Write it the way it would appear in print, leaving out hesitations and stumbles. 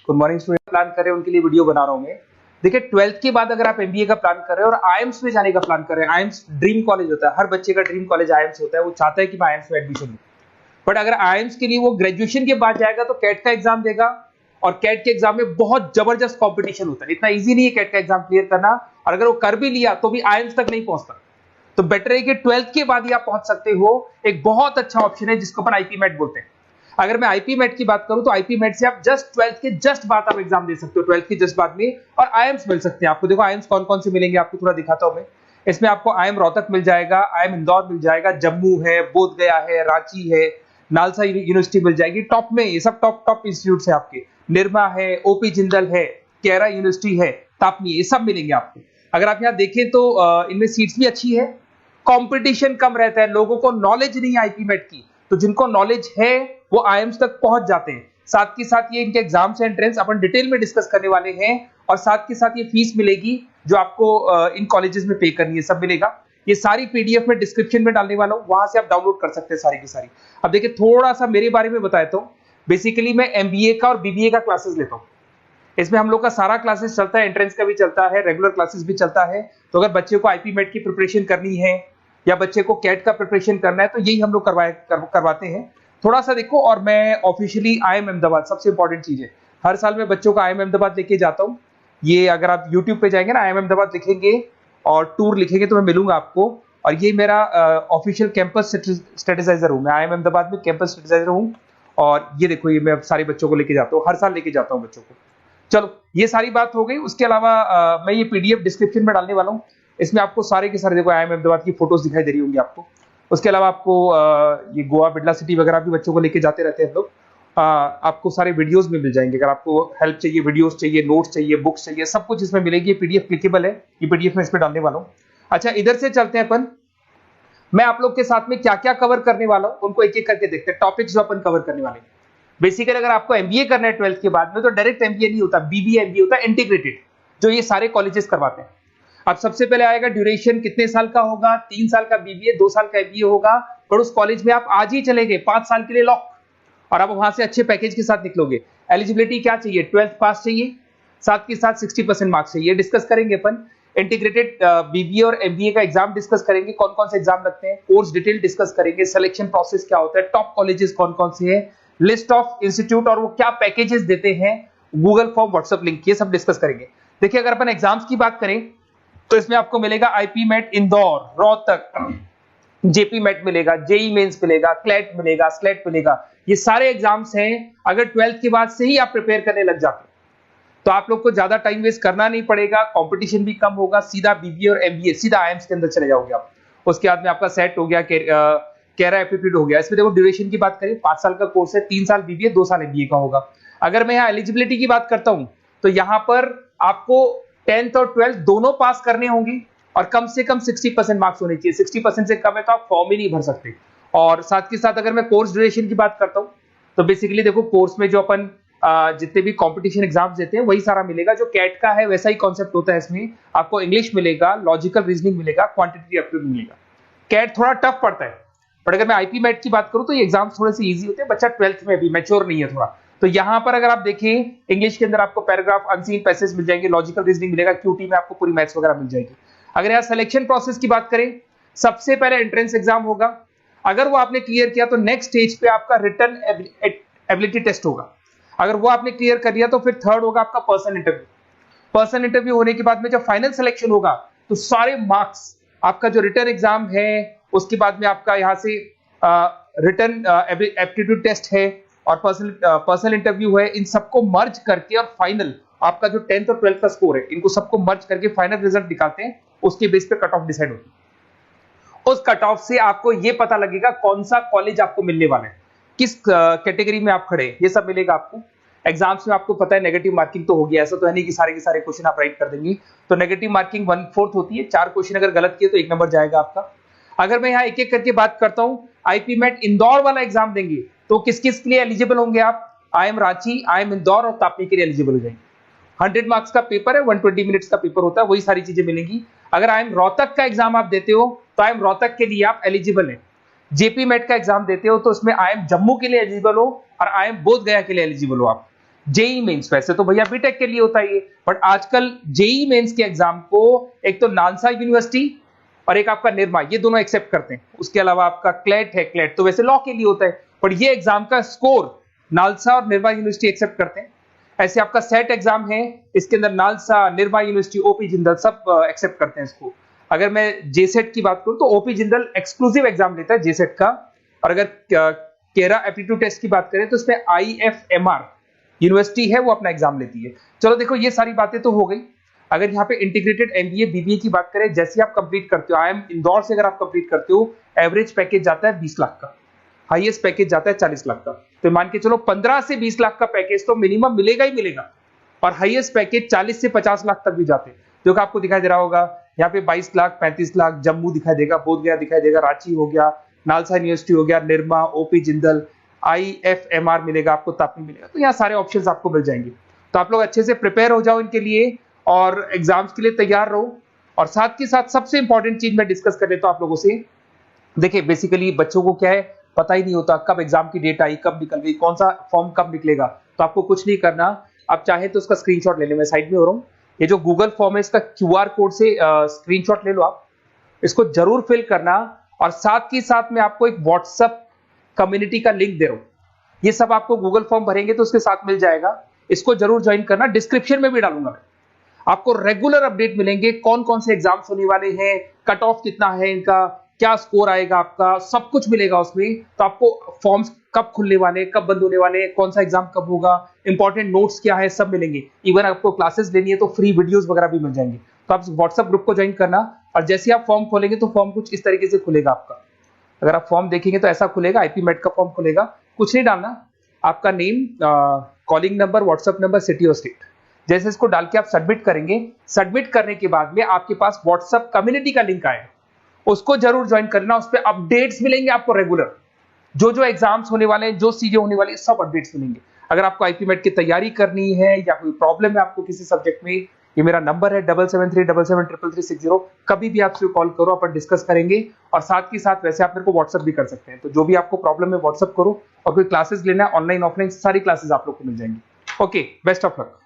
Good morning student. Plan कर रहे हैं उनके लिए वीडियो बना रहा हूं मैं। देखिए 12th के बाद अगर आप एमबीए का प्लान कर रहे हैं और आईएम्स में जाने का प्लान कर रहे हैं, आईएम्स ड्रीम कॉलेज होता है, हर बच्चे का ड्रीम कॉलेज आईएम्स होता है, वो चाहता है कि मैं आईएम्स में एडमिशन लूं। बट अगर आईएम्स के लिए वो ग्रेजुएशन के बाद जाएगा तो कैट का एग्जाम देगा और कैट के एग्जाम में बहुत जबरदस्त कंपटीशन होता है, इतना इजी नहीं है कैट का एग्जाम क्लियर करना, और अगर वो कर भी लिया तो भी आईएम्स तक नहीं पहुंचता। तो बेटर है कि 12th के बाद ही आप पहुंच सकते हो। एक बहुत अच्छा ऑप्शन है जिसको अपन आईपी मेट बोलते हैं। अगर मैं आईपी मेट की बात करूं तो आईपी मेट से आप जस्ट 12th के जस्ट बाद आप एग्जाम दे सकते हो, 12th के जस्ट बाद में, और आईएम्स मिल सकते हैं आपको। देखो आईएम्स कौन कौन से मिलेंगे आपको थोड़ा दिखाता हूं मैं। इसमें आपको आईएम रोहतक मिल जाएगा, आईएम इंदौर मिल जाएगा, जम्मू है, बोधगया है, रांची है, नालसा यूनिवर्सिटी मिल जाएगी। टॉप में ये सब टॉप इंस्टीट्यूट है आपके, निर्मा है, ओपी जिंदल है, केरा यूनिवर्सिटी है, तापनी, ये सब मिलेंगे आपको। अगर आप यहाँ देखें तो इनमें सीट्स भी अच्छी है, कंपटीशन कम रहता है, लोगों को नॉलेज नहीं है आईपी मेट की, तो जिनको नॉलेज है वो आईएम्स तक पहुंच जाते हैं। साथ के साथ ये इनके एग्जाम्स एंट्रेंस अपन डिटेल में डिस्कस करने वाले हैं, और साथ के साथ ये फीस मिलेगी जो आपको इन कॉलेजेस में पे करनी है, सब मिलेगा। ये सारी पीडीएफ में डिस्क्रिप्शन में डालने वाला हूं, वहां से आप डाउनलोड कर सकते हैं सारी की सारी। अब देखिए थोड़ा सा मेरे बारे में बताता हूं। बेसिकली मैं एमबीए का और बीबीए का क्लासेस लेता हूं। इसमें हम लोग का सारा क्लासेस चलता है, एंट्रेंस का भी चलता है, रेगुलर क्लासेस भी चलता है। तो अगर बच्चे को आईपी मेट की प्रिपरेशन करनी है या बच्चे को कैट का प्रिपरेशन करना है तो यही हम लोग करवाते हैं। थोड़ा सा देखो, और मैं ऑफिशियली आईएम अहमदाबाद, सबसे इंपॉर्टेंट चीज है, हर साल मैं बच्चों को आईएम अहमदाबाद लेके जाता हूँ। ये अगर आप यूट्यूब पे जाएंगे ना, आईएम अहमदाबाद लिखेंगे और टूर लिखेंगे तो मैं मिलूंगा आपको। और ये मेरा ऑफिशियल कैंपस स्ट्रेटेजाइजर हूँ, मैं आईएम अहमदाबाद में कैंपस स्ट्रेटेजाइजर हूँ। और ये देखो, ये मैं सारे बच्चों को लेके जाता हूँ, हर साल लेके जाता हूँ बच्चों को। चलो ये सारी बात हो गई। उसके अलावा मैं ये पीडीएफ डिस्क्रिप्शन में डालने वाला हूँ। इसमें आपको सारे के सारे, देखो आईएम अहमदाबाद की फोटोज दिखाई दे रही होंगी आपको। उसके अलावा आपको ये गोवा बिरला सिटी वगैरह भी बच्चों को लेके जाते रहते हैं हम लोग। आपको सारे वीडियोस में मिल जाएंगे। अगर आपको हेल्प चाहिए, वीडियोस चाहिए, नोट्स चाहिए, बुक्स चाहिए, सब कुछ इसमें मिलेगी। ये पीडीएफ क्लिकेबल है, ये पीडीएफ में इसमें डालने वाला हूँ। अच्छा इधर से चलते हैं अपन, मैं आप लोग के साथ में क्या क्या कवर करने वाला हूँ उनको एक एक करके देखते हैं। टॉपिक्स जो अपन कवर करने वाले हैं, बेसिकली अगर आपको एमबीए करना है 12th के बाद में तो डायरेक्ट एमबीए नहीं होता, बीबीए एमबीए होता है, इंटीग्रेटेड, जो ये सारे कॉलेजेस करवाते हैं। अब सबसे पहले आएगा ड्यूरेशन, कितने साल का होगा, 3 साल का बीबीए, 2 साल का एमबीए होगा। पर उस कॉलेज में आप आज ही चले गए 5 साल के लिए लॉक, और आप वहां से अच्छे पैकेज के साथ निकलोगे। एलिजिबिलिटी क्या चाहिए, 12th पास चाहिए, साथ के साथ 60% मार्क्स चाहिए। डिस्कस करेंगे अपन इंटीग्रेटेड बीबीए और एमबीए का एग्जाम डिस्कस करेंगे, कौन कौन से एग्जाम लगते हैं, कोर्स डिटेल डिस्कस करेंगे, सिलेक्शन प्रोसेस क्या होता है, टॉप कॉलेजेस कौन कौन से हैं, लिस्ट ऑफ इंस्टीट्यूट और वो क्या पैकेजेस देते हैं, गूगल फॉर्म, व्हाट्सएप लिंक, ये सब डिस्कस करेंगे। देखिए अगर अपन एग्जाम्स की बात करें तो इसमें आपको मिलेगा IPMAT Indore, Rohtak, JIPMAT मिलेगा, जेई मेंस मिलेगा, क्लेट मिलेगा, स्लेट मिलेगा। ये सारे एग्जाम्स हैं। अगर 12th के बाद से ही आप प्रिपेयर करने लग जाते हैं तो आप लोग को ज्यादा टाइम वेस्ट करना नहीं पड़ेगा, कंपटीशन भी कम होगा, सीधा बीबीए और एमबीए सीधा आईएम्स के अंदर चले जाओगे आप। उसके बाद में आपका सेट हो गया, कैरा एप्टीट्यूड हो गया। इसमें देखो ड्यूरेशन की बात करें, 5 साल का कोर्स है, 3 साल बीबीए, 2 साल एमबीए का होगा। अगर मैं यहाँ एलिजिबिलिटी की बात करता हूं तो यहाँ पर आपको 10th और 12th दोनों पास करने होंगे और कम से कम 60% मार्क्स होने चाहिए। 60% से कम है तो आप फॉर्म ही नहीं भर सकते। और साथ के साथ अगर मैं कोर्स ड्यूरेशन की बात करता हूं तो बेसिकली देखो कोर्स में जो अपन जितने भी कंपटीशन एग्जाम्स देते हैं वही सारा मिलेगा। जो कैट का है वैसा ही कॉन्सेप्ट होता है। इसमें आपको इंग्लिश मिलेगा, लॉजिकल रीजनिंग मिलेगा, क्वांटिटेटिव एप्टीट्यूड मिलेगा। कैट थोड़ा टफ पड़ता है, बट अगर मैं आईपी मेट की बात करूं तो ये एग्जाम्स थोड़े से इजी होते हैं। बच्चा 12th में भी मैच्योर नहीं है थोड़ा, तो यहां पर अगर आप देखें इंग्लिश के अंदर आपको पैराग्राफ, अनसीन पैसेज मिल जाएंगे, लॉजिकल रीजनिंग मिलेगा, क्यूटी में आपको पूरी मैथ्स वगैरह मिल जाएगी। अगर यहाँ सिलेक्शन प्रोसेस की बात करें, सबसे पहले एंट्रेंस एग्जाम होगा। अगर वो आपने क्लियर किया तो नेक्स्ट स्टेज पे आपका रिटन एबिलिटी टेस्ट होगा। अगर वो आपने क्लियर कर लिया तो फिर थर्ड होगा आपका पर्सनल इंटरव्यू। पर्सनल इंटरव्यू होने के बाद में जब फाइनल सिलेक्शन होगा तो सारे मार्क्स, आपका जो रिटन एग्जाम है, उसके बाद में आपका यहाँ से रिटन एप्टीट्यूड टेस्ट है और पर्सनल इंटरव्यू है, इन सबको मर्ज करके और फाइनल आपका जो 10th और 12th का स्कोर है, इनको सबको मर्ज करके फाइनल रिजल्ट निकालते हैं। उसके बेस पे कट ऑफ डिसाइड होती है। उस कट ऑफ से आपको ये पता लगेगा कौन सा कॉलेज आपको मिलने वाला है, किस कैटेगरी में आप खड़े हैं, ये सब मिलेगा आपको। एग्जाम्स में आपको पता है नेगेटिव मार्किंग तो होगी, ऐसा तो है नहीं कि सारे के सारे क्वेश्चन आप राइट कर देंगे। तो नेगेटिव मार्किंग 1/4 होती है, 4 क्वेश्चन अगर गलत किए तो 1 नंबर जाएगा आपका। अगर मैं यहाँ एक एक करके बात करता हूँ, आईपी मेट इंदौर वाला एग्जाम देंगे तो किस किस के लिए एलिजिबल होंगे आप, आईएम रांची, आईएम इंदौर और तापनी के लिए एलिजिबल हो जाएंगे। 100 मार्क्स का पेपर है, 120 मिनट्स का पेपर होता है, वही सारी चीजें मिलेंगी। अगर आईएम रोहतक का एग्जाम आप देते हो तो आईएम रोहतक के लिए आप एलिजिबल है। जेपी मेट का एग्जाम देते हो तो उसमें आईएम जम्मू के लिए एलिजिबल हो और आईएम बोधगया के लिए एलिजिबल हो आप। जेई मेंस, वैसे तो भैया बीटेक के लिए होता है ये, बट आजकल जेई मेंस के एग्जाम को एक तो नालसा यूनिवर्सिटी और एक आपका निर्मा, ये दोनों एक्सेप्ट करते हैं। उसके अलावा आपका क्लेट है, क्लेट तो वैसे लॉ के लिए होता है, पर ये एग्जाम का स्कोर नालसा और निर्मा यूनिवर्सिटी एक्सेप्ट करते हैं। ऐसे आपका सेट एग्जाम है, इसके अंदर NALSA, Nirma university, OP Jindal सब एक्सेप्ट करते हैं इसको। अगर मैं जेसेट की बात करूं तो ओपी जिंदल एक्सक्लूसिव एग्जाम लेता है जेसेट का, और अगर केरा एप्टीट्यूड टेस्ट की बात करें तो इसमें आईएफएमआर यूनिवर्सिटी है वो अपना एग्जाम लेती है। चलो देखो ये सारी बातें तो हो गई। अगर यहाँ पे इंटीग्रेटेड एमबीए बीबीए की बात करें, जैसे आप कंप्लीट करते हो, आईएम इंदौर से अगर आप कंप्लीट करते हो, एवरेज पैकेज जाता है 20 लाख का, हाईएस्ट पैकेज जाता है 40 लाख का। तो मान के चलो 15 से 20 लाख का पैकेज तो मिनिमम मिलेगा ही मिलेगा, और हाईएस्ट पैकेज 40 से 50 लाख तक भी जाते हैं, जो कि आपको दिखाई दे रहा होगा यहाँ पे 22 लाख, 35 लाख, जम्मू दिखाई देगा, बोधगया दिखाई देगा, रांची हो गया, नालसा यूनिवर्सिटी हो गया, निर्मा, ओपी जिंदल, आईएफएमआर मिलेगा आपको, तापी मिलेगा। तो यहाँ सारे ऑप्शंस आपको मिल जाएंगे। तो आप लोग अच्छे से प्रिपेयर हो जाओ इनके लिए और एग्जाम्स के लिए तैयार रहो। और साथ के साथ सबसे इंपॉर्टेंट चीज मैं डिस्कस कर लेता हूं आप लोगों से। देखिए बेसिकली बच्चों को क्या है, पता ही नहीं होता कब एग्जाम की डेट आई, कब निकल गई, कौन सा फॉर्म कब निकलेगा। तो आपको कुछ नहीं करना, आप चाहे तो उसका स्क्रीनशॉट ले लें, मैं साइड में हो रहा हूँ। ये जो गूगल फॉर्म है इसका क्यूआर कोड से स्क्रीनशॉट ले लो, आप इसको जरूर फिल करना। और साथ ही साथ मैं आपको एक व्हाट्सएप कम्युनिटी का लिंक दे रहा हूँ, ये सब आपको गूगल फॉर्म भरेंगे तो उसके साथ मिल जाएगा, इसको जरूर ज्वाइन करना। डिस्क्रिप्शन में भी डालूंगा मैं, आपको रेगुलर अपडेट मिलेंगे, कौन कौन से एग्जाम्स होने वाले हैं, कट ऑफ कितना है इनका, क्या स्कोर आएगा आपका, सब कुछ मिलेगा उसमें। तो आपको फॉर्म्स कब खुलने वाले, कब बंद होने वाले, कौन सा एग्जाम कब होगा, इंपॉर्टेंट नोट्स क्या है, सब मिलेंगे। इवन आपको क्लासेस लेनी है तो फ्री वीडियोस वगैरह भी मिल जाएंगे। तो आप व्हाट्सएप ग्रुप को ज्वाइन करना, और जैसे आप फॉर्म खोलेंगे तो फॉर्म कुछ इस तरीके से खुलेगा आपका। अगर आप फॉर्म देखेंगे तो ऐसा खुलेगा, आईपी मेट का फॉर्म खुलेगा, कुछ नहीं डालना, आपका name, calling number, WhatsApp number, city और स्टेट, जैसे इसको डाल के आप सबमिट करेंगे। सबमिट करने के बाद में आपके पास व्हाट्सएप कम्युनिटी का लिंक आएगा, उसको जरूर ज्वाइन करना। उस पर अपडेट्स मिलेंगे आपको रेगुलर, जो जो एग्जाम्स होने वाले हैं, जो चीजें होने वाली है, सब अपडेट्स मिलेंगे। अगर आपको आईपी मेट की तैयारी करनी है या कोई प्रॉब्लम है आपको किसी सब्जेक्ट में, ये मेरा नंबर है 7737733360, कभी भी आपसे कॉल करो, अपन डिस्कस करेंगे। और साथ ही साथ वैसे आप मेरे को व्हाट्सएप भी कर सकते हैं, तो जो भी आपको प्रॉब्लम है व्हाट्सएप करो। और कोई क्लासेस लेना है ऑनलाइन ऑफलाइन, सारी क्लासेस आप लोग को मिल जाएंगी। Okay, best of luck.